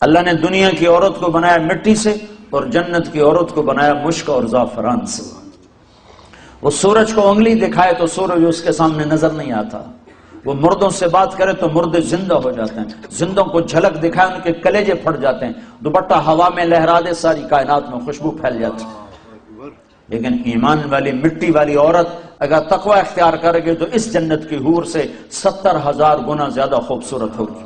اللہ نے دنیا کی عورت کو بنایا مٹی سے اور جنت کی عورت کو بنایا مشک اور زعفران سے۔ وہ سورج کو انگلی دکھائے تو سورج اس کے سامنے نظر نہیں آتا، وہ مردوں سے بات کرے تو مردے زندہ ہو جاتے ہیں، زندوں کو جھلک دکھائے ان کے کلیجے پھٹ جاتے ہیں، دوپٹہ ہوا میں لہرا دے ساری کائنات میں خوشبو پھیل جاتی ہے۔ لیکن ایمان والی مٹی والی عورت اگر تقوی اختیار کرے گی تو اس جنت کی حور سے 70,000 گنا زیادہ خوبصورت ہوگی۔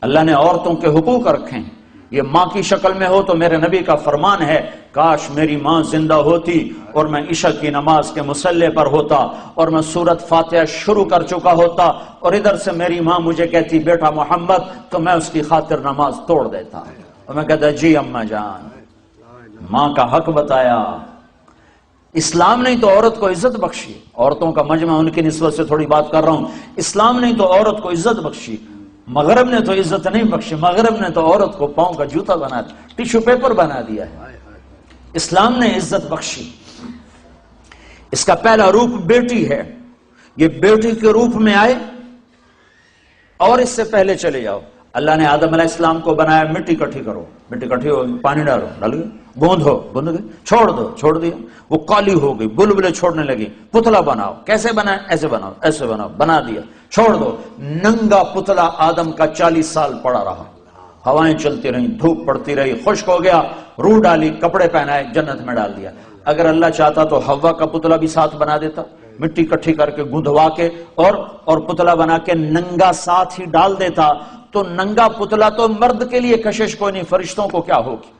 اللہ نے عورتوں کے حقوق رکھے ہیں، یہ ماں کی شکل میں ہو تو میرے نبی کا فرمان ہے کاش میری ماں زندہ ہوتی اور میں عشاء کی نماز کے مصلی پر ہوتا اور میں سورت فاتحہ شروع کر چکا ہوتا اور ادھر سے میری ماں مجھے کہتی بیٹا محمد، تو میں اس کی خاطر نماز توڑ دیتا اور میں کہتا جی اماں جان۔ ماں کا حق بتایا۔ اسلام نے تو عورت کو عزت بخشی، عورتوں کا مجمع ان کی نسبت سے تھوڑی بات کر رہا ہوں، اسلام نے تو عورت کو عزت بخشی، مغرب نے تو عزت نہیں بخشی، مغرب نے تو عورت کو پاؤں کا جوتا بنا دیا، ٹیشو پیپر بنا دیا ہے۔ اسلام نے عزت بخشی۔ اس کا پہلا روپ بیٹی ہے، یہ بیٹی کے روپ میں آئے اور اس سے پہلے چلے جاؤ۔ اللہ نے آدم علیہ السلام کو بنایا مٹی کٹھی کرو، مٹی کٹھی ہو گئی، پانی ڈالو، ڈال گئی، گوندھو، گوندھ گئی، چھوڑ دو، چھوڑ دیا، وہ کالی ہو گئی، بلبلے چھوڑنے لگی، پتلا بناؤ، کیسے بنائے؟ ایسے بناؤ، ایسے بناؤ، بنا دیا، چھوڑ دو۔ ننگا پتلا آدم کا 40 سال پڑا رہا، ہوائیں چلتی رہیں، دھوپ پڑتی رہی، خشک ہو گیا، روح ڈالی، کپڑے پہنائے، جنت میں ڈال دیا۔ اگر اللہ چاہتا تو حوا کا پتلا بھی ساتھ بنا دیتا، مٹی کٹھی کر کے گندھوا کے اور پتلا بنا کے ننگا ساتھ ہی ڈال دیتا، تو ننگا پتلا تو مرد کے لیے کشش کوئی نہیں، فرشتوں کو کیا ہوگی؟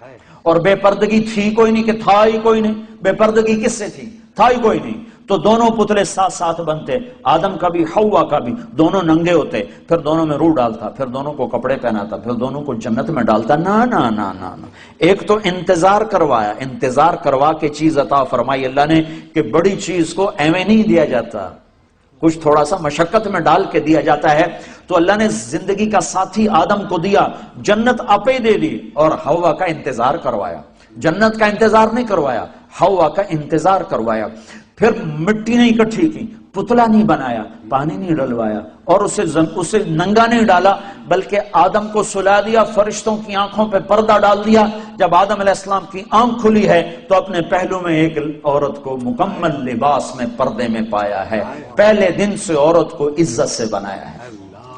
اور بے پردگی تھی کوئی نہیں کہ تھا ہی کوئی نہیں، بے پردگی کس سے تھی؟ تھا ہی کوئی نہیں، تو دونوں پتلے ساتھ ساتھ بنتے، آدم کا بھی حوا کا بھی، دونوں ننگے ہوتے، پھر دونوں میں روح ڈالتا، پھر دونوں کو کپڑے پہناتا، پھر دونوں کو جنت میں ڈالتا۔ نا نا نا نا نا، ایک تو انتظار کروایا، انتظار کروا کے چیز عطا فرمائی اللہ نے کہ بڑی چیز کو ایویں نہیں دیا جاتا، کچھ تھوڑا سا مشقت میں ڈال کے دیا جاتا ہے۔ تو اللہ نے زندگی کا ساتھی آدم کو دیا، جنت آپ ہی دے دی، اور حوا کا انتظار کروایا، جنت کا انتظار نہیں کروایا، حوا کا انتظار کروایا۔ پھر مٹی نہیں اکٹھی کی، پتلا نہیں بنایا، پانی نہیں ڈلوایا، اور اسے ننگا نہیں ڈالا، بلکہ آدم کو سلا دیا، فرشتوں کی آنکھوں پہ پردہ ڈال دیا۔ جب آدم علیہ السلام کی آنکھ کھلی ہے تو اپنے پہلو میں ایک عورت کو مکمل لباس میں پردے میں پایا ہے۔ پہلے دن سے عورت کو عزت سے بنایا ہے،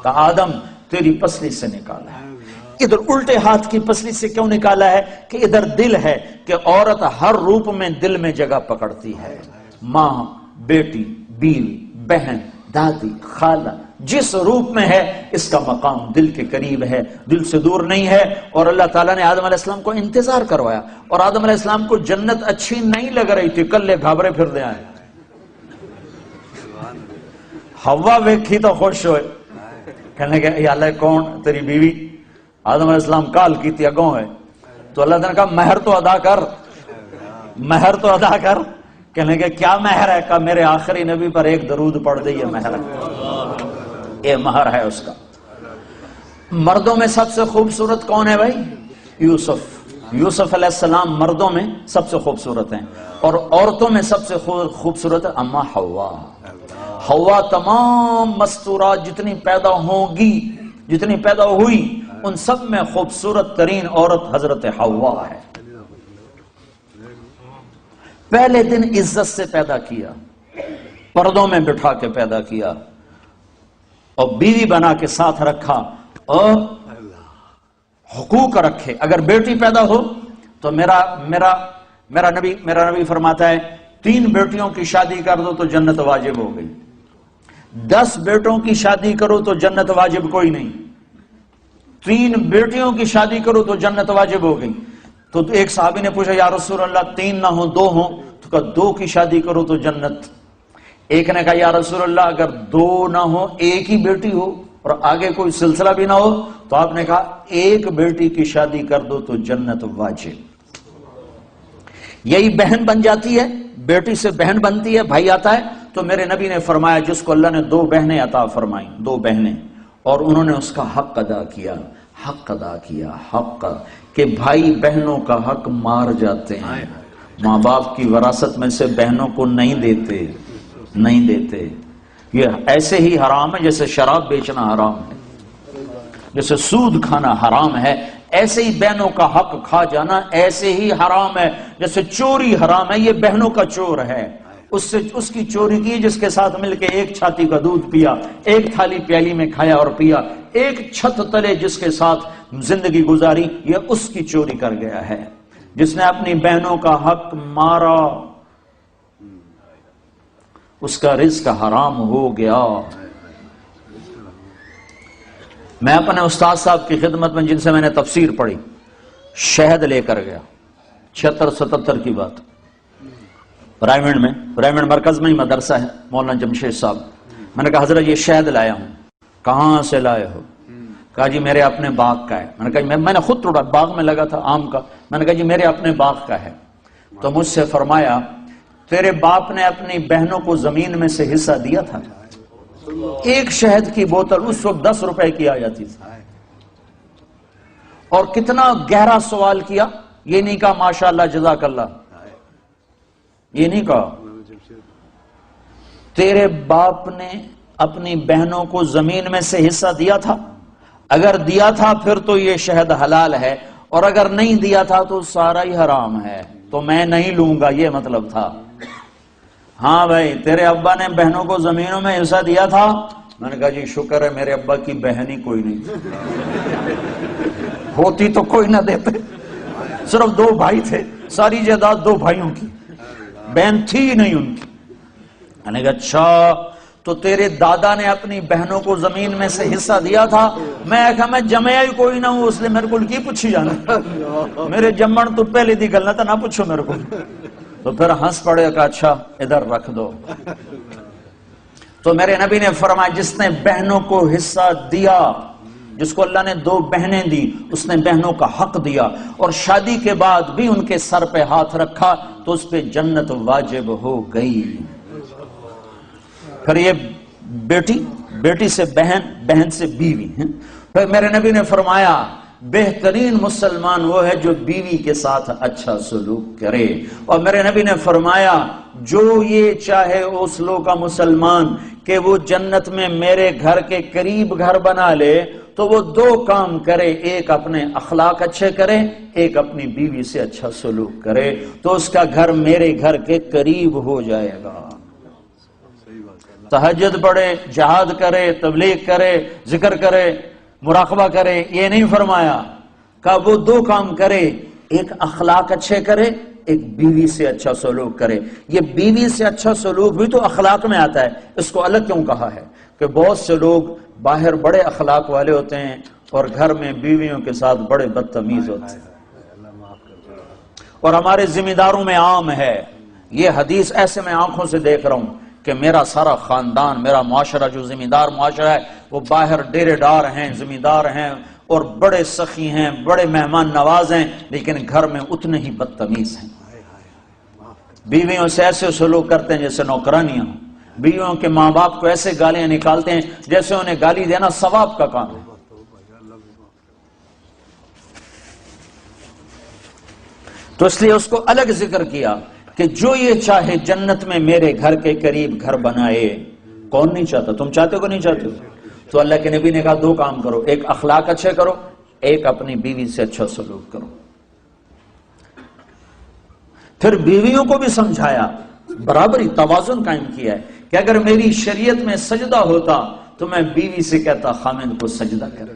کہا آدم تیری پسلی سے نکالا ہے۔ ادھر الٹے ہاتھ کی پسلی سے کیوں نکالا ہے؟ کہ ادھر دل ہے، کہ عورت ہر روپ میں دل میں جگہ پکڑتی ہے، ماں، بیٹی، بیوی، بہن، دادی، خالہ، جس روپ میں ہے اس کا مقام دل کے قریب ہے، دل سے دور نہیں ہے۔ اور اللہ تعالیٰ نے آدم علیہ السلام کو انتظار کروایا، اور آدم علیہ السلام کو جنت اچھی نہیں لگ رہی تھی، کلے گھابرے پھر دے آئے، ہوا ویکھی تو خوش ہوئے، کہنے کہ یا اللہ کون تیری بیوی؟ آدم علیہ السلام کال کی تھی اگوں ہے، تو اللہ تعالیٰ نے کہا مہر تو ادا کر، مہر تو ادا کر۔ کہنے کہ کیا مہر ہے؟ کہا میرے آخری نبی پر ایک درود پڑھ دے، یہ مہر ہے، یہ مہر ہے اس کا۔ مردوں میں سب سے خوبصورت کون ہے بھائی؟ یوسف۔ یوسف علیہ السلام مردوں میں سب سے خوبصورت ہیں، اور عورتوں میں سب سے خوبصورت ہے اما حوا۔ حوا تمام مستورات جتنی پیدا ہوں گی، جتنی پیدا ہوئی، ان سب میں خوبصورت ترین عورت حضرت حوا ہے۔ پہلے دن عزت سے پیدا کیا، پردوں میں بٹھا کے پیدا کیا، اور بیوی بنا کے ساتھ رکھا، اور حقوق رکھے۔ اگر بیٹی پیدا ہو تو میرا نبی فرماتا ہے 3 بیٹیوں کی شادی کر دو تو جنت واجب ہو گئی، 10 بیٹوں کی شادی کرو تو جنت واجب کوئی نہیں، 3 بیٹیوں کی شادی کرو تو جنت واجب ہو گئی۔ تو ایک صحابی نے پوچھا یا رسول اللہ 3 نہ ہو 2 ہوں؟ تو کہا 2 کی شادی کرو تو جنت۔ ایک نے کہا یا رسول اللہ اگر 2 نہ ہو، ایک ہی بیٹی ہو اور آگے کوئی سلسلہ بھی نہ ہو، تو آپ نے کہا 1 بیٹی کی شادی کر دو تو جنت واجب۔ یہی بہن بن جاتی ہے، بیٹی سے بہن بنتی ہے، بھائی آتا ہے۔ تو میرے نبی نے فرمایا جس کو اللہ نے 2 بہنیں عطا فرمائیں، 2 بہنیں، اور انہوں نے اس کا حق ادا کیا، حق ادا کیا، حق، کہ بھائی بہنوں کا حق مار جاتے ہیں، ماں باپ کی وراثت میں سے بہنوں کو نہیں دیتے، نہیں دیتے۔ یہ ایسے ہی حرام ہے جیسے شراب بیچنا حرام ہے، جیسے سود کھانا حرام ہے، ایسے ہی بہنوں کا حق کھا جانا ایسے ہی حرام ہے، جیسے چوری حرام ہے، یہ بہنوں کا چور ہے، اس کی چوری کی جس کے ساتھ مل کے ایک چھاتی کا دودھ پیا، ایک تھالی پیالی میں کھایا اور پیا، ایک چھت تلے جس کے ساتھ زندگی گزاری، یہ اس کی چوری کر گیا ہے۔ جس نے اپنی بہنوں کا حق مارا اس کا رزق حرام ہو گیا۔ میں اپنے استاد صاحب کی خدمت میں جن سے میں نے تفسیر پڑھی، شہد لے کر گیا، 76-77 کی بات، برائمنڈ مرکز میں ہی مدرسہ ہے، مولانا جمشید صاحب۔ میں نے کہا حضرت یہ شہد لایا ہوں۔ کہاں سے لائے ہو؟ کہا جی میرے اپنے باغ کا ہے۔ میں نے کہا میں نے خود توڑا، باغ میں لگا تھا آم کا۔ میں نے کہا جی میرے اپنے باغ کا ہے۔ تو مجھ سے فرمایا تیرے باپ نے اپنی بہنوں کو زمین میں سے حصہ دیا تھا؟ ایک شہد کی بوتل اس وقت 10 روپے کی آ جاتی تھی۔ اور کتنا گہرا سوال کیا، یہ نہیں کہا ماشاءاللہ جزاک اللہ، یہ نہیں کہا تیرے باپ نے اپنی بہنوں کو زمین میں سے حصہ دیا تھا؟ اگر دیا تھا پھر تو یہ شہد حلال ہے، اور اگر نہیں دیا تھا تو سارا ہی حرام ہے، تو میں نہیں لوں گا، یہ مطلب تھا۔ ہاں بھائی تیرے ابا نے بہنوں کو زمینوں میں حصہ دیا تھا؟ میں نے کہا جی شکر ہے میرے ابا کی بہن ہی کوئی نہیں، ہوتی تو کوئی نہ دیتے، صرف 2 بھائی تھے، ساری جائیداد 2 بھائیوں کی، بہن تھی ہی نہیں ان کی۔ میں نے کہا اچھا تو تیرے دادا نے اپنی بہنوں کو زمین میں سے حصہ دیا تھا؟ میں کہا میں جمعہ ہی کوئی نہ ہوں، اس لیے میرے کو کی پوچھی جانا، میرے جمن تو پہلے دی گل نہ پوچھو میرے کو۔ تو پھر ہنس پڑے کہ اچھا ادھر رکھ دو۔ تو میرے نبی نے فرمایا جس نے بہنوں کو حصہ دیا، جس کو اللہ نے 2 بہنیں دی، اس نے بہنوں کا حق دیا، اور شادی کے بعد بھی ان کے سر پہ ہاتھ رکھا تو اس پہ جنت واجب ہو گئی۔ پھر یہ بیٹی سے بہن، بہن سے بیوی۔ پھر میرے نبی نے فرمایا بہترین مسلمان وہ ہے جو بیوی کے ساتھ اچھا سلوک کرے، اور میرے نبی نے فرمایا جو یہ چاہے اس لوگ کا مسلمان کہ وہ جنت میں میرے گھر کے قریب گھر بنا لے تو وہ 2 کام کرے، ایک اپنے اخلاق اچھے کرے، ایک اپنی بیوی سے اچھا سلوک کرے، تو اس کا گھر میرے گھر کے قریب ہو جائے گا۔ تہجد پڑھے، جہاد کرے، تبلیغ کرے، ذکر کرے، مراقبہ کرے، یہ نہیں فرمایا، کہ وہ 2 کام کرے، ایک اخلاق اچھے کرے، ایک بیوی سے اچھا سلوک کرے۔ یہ بیوی سے اچھا سلوک بھی تو اخلاق میں آتا ہے، اس کو الگ کیوں کہا ہے؟ کہ بہت سے لوگ باہر بڑے اخلاق والے ہوتے ہیں اور گھر میں بیویوں کے ساتھ بڑے بدتمیز ہوتے ہیں، اور ہمارے ذمہ داروں میں عام ہے یہ حدیث۔ ایسے میں آنکھوں سے دیکھ رہا ہوں کہ میرا سارا خاندان، میرا معاشرہ جو ذمہ دار معاشرہ ہے، وہ باہر ڈیرے ڈار ہیں، ذمہ دار ہیں، اور بڑے سخی ہیں، بڑے مہمان نواز ہیں، لیکن گھر میں اتنے ہی بدتمیز ہیں۔ بیویوں سے ایسے سلوک کرتے ہیں جیسے نوکرانیاں ہوں، بیویوں کے ماں باپ کو ایسے گالیاں نکالتے ہیں جیسے انہیں گالی دینا ثواب کا کام ہے۔ تو اس لیے اس کو الگ ذکر کیا کہ جو یہ چاہے جنت میں میرے گھر کے قریب گھر بنائے۔ کون نہیں چاہتا؟ تم چاہتے ہو کہ نہیں چاہتے ہو؟ تو اللہ کے نبی نے کہا 2 کام کرو، ایک اخلاق اچھے کرو، ایک اپنی بیوی سے اچھا سلوک کرو۔ پھر بیویوں کو بھی سمجھایا، برابری، توازن قائم کیا ہے کہ اگر میری شریعت میں سجدہ ہوتا تو میں بیوی سے کہتا خامند کو سجدہ کرے۔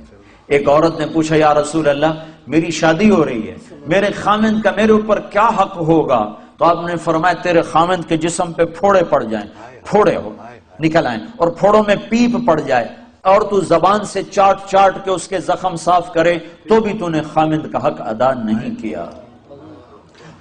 ایک عورت نے پوچھا یا رسول اللہ میری شادی ہو رہی ہے، میرے خامند کا میرے اوپر کیا حق ہوگا؟ تو آپ نے فرمایا تیرے خامند کے جسم پہ پھوڑے پڑ جائیں، پھوڑے ہو نکل آئیں، اور پھوڑوں میں پیپ پڑ جائے، اور تو زبان سے چاٹ چاٹ کے اس کے زخم صاف کرے، تو بھی تو نے خامند کا حق ادا نہیں کیا۔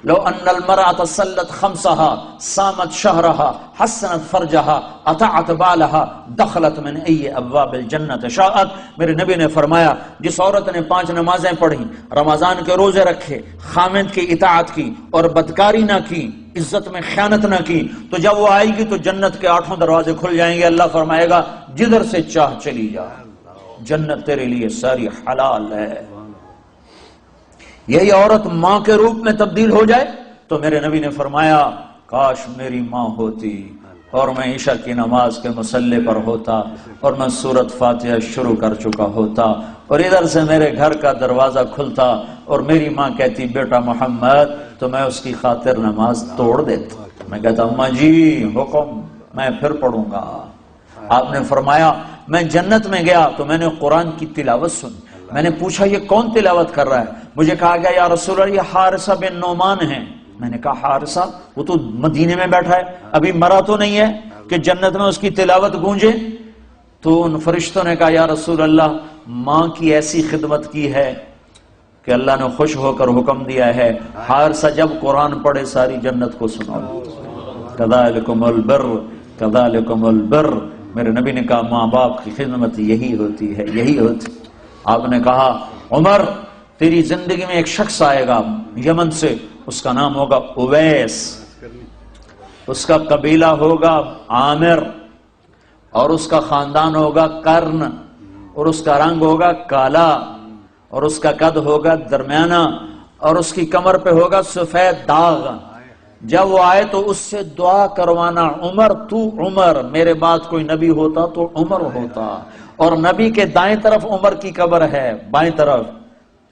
لو ان المرأة صلت خمسها صامت شهرها حسنت فرجها اطاعت بالها دخلت من ای ابواب الجنت شاءت۔ میرے نبی نے فرمایا جس عورت نے 5 نمازیں پڑھی، رمضان کے روزے رکھے، خامند کی اطاعت کی اور بدکاری نہ کی، عزت میں خیانت نہ کی، تو جب وہ آئے گی تو جنت کے 8 دروازے کھل جائیں گے۔ اللہ فرمائے گا جدھر سے چاہ چلی جا، جنت تیرے لیے ساری حلال ہے۔ یہی عورت ماں کے روپ میں تبدیل ہو جائے تو میرے نبی نے فرمایا کاش میری ماں ہوتی، اور میں عشاء کی نماز کے مصلی پر ہوتا اور میں سورۃ فاتحہ شروع کر چکا ہوتا اور ادھر سے میرے گھر کا دروازہ کھلتا اور میری ماں کہتی بیٹا محمد، تو میں اس کی خاطر نماز توڑ دیتا۔ میں کہتا اماں جی حکم، میں پھر پڑھوں گا۔ آپ نے فرمایا میں جنت میں گیا تو میں نے قرآن کی تلاوت سنی، میں نے پوچھا یہ کون تلاوت کر رہا ہے؟ مجھے کہا گیا یا رسول اللہ یہ حارثہ بن نعمان ہے۔ میں نے کہا حارثہ؟ وہ تو مدینے میں بیٹھا ہے، ابھی مرا تو نہیں ہے کہ جنت میں اس کی تلاوت گونجے؟ تو ان فرشتوں نے کہا یا رسول اللہ ماں کی ایسی خدمت کی ہے کہ اللہ نے خوش ہو کر حکم دیا ہے حارثہ جب قرآن پڑھے ساری جنت کو سناؤ۔ کذالکم البر کذالکم البر۔ میرے نبی نے کہا ماں باپ کی خدمت یہی ہوتی ہے، یہی ہوتی۔ آپ نے کہا عمر تیری زندگی میں ایک شخص آئے گا یمن سے، اس کا نام ہوگا اویس، اس کا قبیلہ ہوگا عامر، اور اس کا خاندان ہوگا کرن، اور اس کا رنگ ہوگا کالا، اور اس کا قد ہوگا درمیانہ، اور اس کی کمر پہ ہوگا سفید داغ۔ جب وہ آئے تو اس سے دعا کروانا عمر تو عمر، میرے بعد کوئی نبی ہوتا تو عمر ہوتا، اور نبی کے دائیں طرف عمر کی قبر ہے، بائیں طرف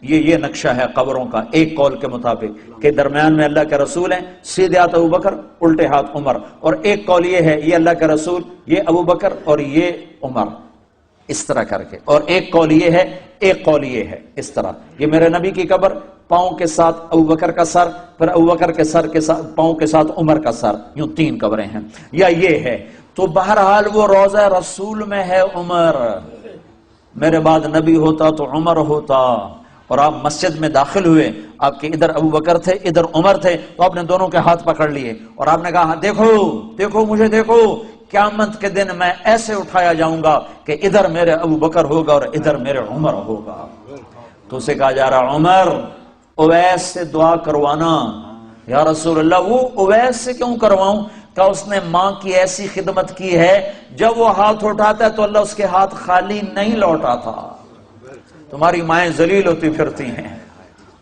یہ نقشہ ہے قبروں کا، ایک قول کے مطابق کہ درمیان میں اللہ کے رسول ہیں، سیدھے ہاتھ ابو بکر الٹے ہاتھ عمر، اور ایک قول یہ ہے یہ اللہ کے رسول، یہ ابو بکر اور یہ عمر، اس طرح کر کے، اور ایک قول یہ ہے، ایک قول یہ ہے، اس طرح۔ یہ میرے نبی کی قبر، پاؤں کے ساتھ ابو بکر کا سر، پھر ابو بکر کے سر کے ساتھ پاؤں کے ساتھ عمر کا سر، یوں تین قبریں ہیں، یا یہ ہے۔ تو بہرحال وہ روضہ رسول میں ہے عمر، میرے بعد نبی ہوتا تو عمر ہوتا۔ اور آپ مسجد میں داخل ہوئے، آپ کے ادھر ابو بکر تھے ادھر عمر تھے، تو آپ نے دونوں کے ہاتھ پکڑ لیے اور آپ نے کہا دیکھو دیکھو مجھے دیکھو، قیامت کے دن میں ایسے اٹھایا جاؤں گا کہ ادھر میرے ابو بکر ہوگا اور ادھر میرے عمر ہوگا۔ تو اسے کہا جا رہا عمر اویس سے دعا کروانا۔ یا رسول اللہ وہ اویس سے کیوں کرواؤں؟ کہ اس نے ماں کی ایسی خدمت کی ہے، جب وہ ہاتھ اٹھاتا ہے تو اللہ اس کے ہاتھ خالی نہیں لوٹاتا۔ تمہاری مائیں ذلیل ہوتی پھرتی ہیں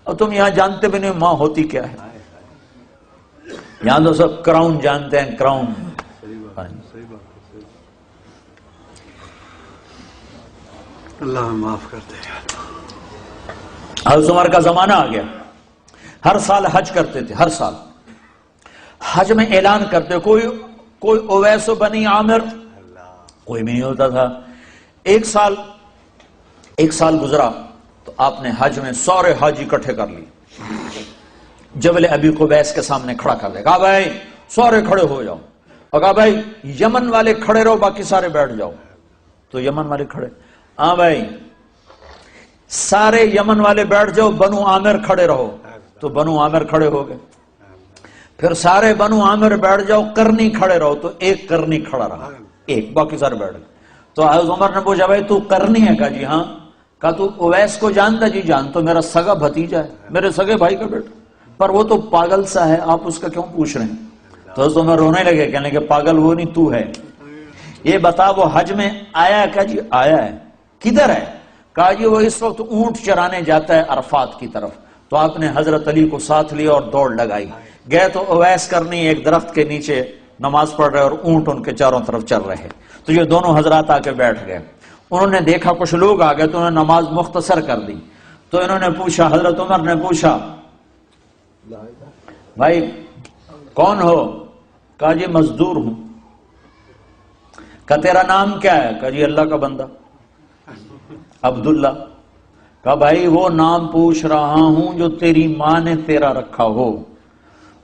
اور تم یہاں جانتے بھی نہیں ماں ہوتی کیا ہے، یہاں تو سب کراؤن جانتے ہیں، کراؤن۔ اللہ معاف کر دے۔ حضرت عمر کا زمانہ آ گیا، ہر سال حج کرتے تھے، ہر سال حج میں اعلان کرتے، کوئی اویس بنی عامر کوئی بھی نہیں ہوتا تھا۔ ایک سال گزرا تو آپ نے حج میں سارے حاجی اکٹھے کر لیے، جبل ابی قبیس کے سامنے کھڑا کر دے، کہا بھائی سارے کھڑے ہو جاؤ، اور کہا بھائی یمن والے کھڑے رہو باقی سارے بیٹھ جاؤ۔ تو یمن والے کھڑے، ہاں بھائی سارے یمن والے بیٹھ جاؤ، بنو عامر کھڑے رہو، تو بنو عامر کھڑے ہو گئے۔ پھر سارے بنو عامر بیٹھ جاؤ، کرنی کھڑے رہو، تو ایک کرنی کھڑا رہا، ایک، باقی سارے بیٹھ گئے۔ تو حضرت عمر نے پوچھا بھائی تو کرنی ہے؟ کہا جی ہاں۔ کہا تو اویس کو جانتا؟ جی جان، تو میرا سگا بھتیجا ہے، میرے سگے بھائی کا بیٹا، پر وہ تو پاگل سا ہے، آپ اس کا کیوں پوچھ رہے ہیں؟ تو حضرت عمر رونے لگے، کہنے کہ پاگل وہ نہیں تو ہے، یہ بتا وہ حج میں آیا ہے؟ کہا جی آیا ہے۔ کدھر ہے؟ کہا جی وہ اس وقت اونٹ چرانے جاتا ہے عرفات کی طرف۔ تو آپ نے حضرت علی کو ساتھ لیا اور دوڑ لگائی، گئے تو اویس کرنی ایک درخت کے نیچے نماز پڑھ رہے اور اونٹ ان کے چاروں طرف چل رہے، تو یہ دونوں حضرات آ کے بیٹھ گئے۔ انہوں نے دیکھا کچھ لوگ آ گئے تو انہوں نے نماز مختصر کر دی، تو انہوں نے پوچھا، حضرت عمر نے پوچھا بھائی کون ہو؟ کہا جی مزدور ہوں۔ کہا تیرا نام کیا ہے؟ کہا جی اللہ کا بندہ عبداللہ۔ کہا بھائی وہ نام پوچھ رہا ہوں جو تیری ماں نے تیرا رکھا ہو۔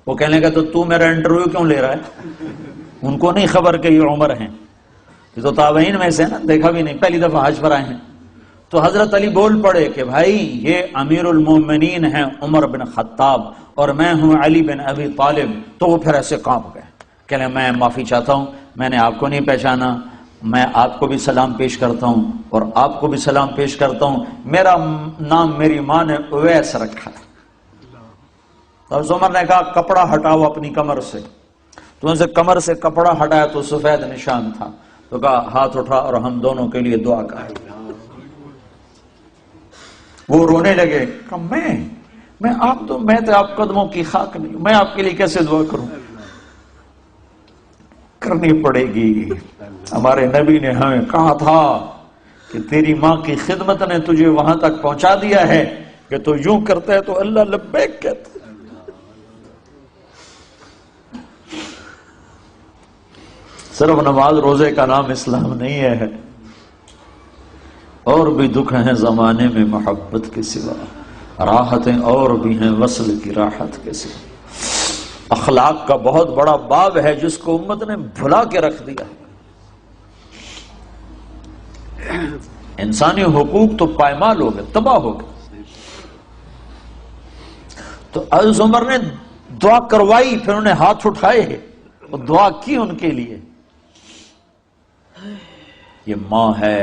وہ کہنے لگا تو میرا انٹرویو کیوں لے رہا ہے؟ ان کو نہیں خبر کہ یہ عمر ہیں، یہ تو تابعین میں سے نا، دیکھا بھی نہیں، پہلی دفعہ حج پر آئے ہیں۔ تو حضرت علی بول پڑے کہ بھائی یہ امیر المومنین ہیں عمر بن خطاب اور میں ہوں علی بن ابی طالب۔ تو وہ پھر ایسے کانپ گئے، کہنے میں معافی چاہتا ہوں، میں نے آپ کو نہیں پہچانا، میں آپ کو بھی سلام پیش کرتا ہوں اور آپ کو بھی سلام پیش کرتا ہوں، میرا نام میری ماں نے اویس رکھا ہے۔ تو عمر نے کہا کپڑا ہٹاؤ اپنی کمر سے، تو ان سے کمر سے کپڑا ہٹایا تو سفید نشان تھا، تو کہا ہاتھ اٹھا اور ہم دونوں کے لیے دعا کر۔ وہ رونے لگے، کہا میں تو آپ قدموں کی خاک نہیں ہوں، میں آپ کے لیے کیسے دعا کروں؟ کرنی پڑے گی. ہمارے نبی نے ہمیں کہا تھا کہ تیری ماں کی خدمت نے تجھے وہاں تک پہنچا دیا ہے کہ تو یوں کرتا ہے تو اللہ لبیک کہتا ہے. صرف نماز روزے کا نام اسلام نہیں ہے، اور بھی دکھ ہیں زمانے میں محبت کے سوا، راحتیں اور بھی ہیں وصل کی راحت کے سوا. اخلاق کا بہت بڑا باب ہے جس کو امت نے بھلا کے رکھ دیا ہے. انسانی حقوق تو پائمال ہو گئے، تباہ ہو گئے. تو حضرت عمر نے دعا کروائی، پھر انہوں نے ہاتھ اٹھائے اور دعا کی ان کے لیے. یہ ماں ہے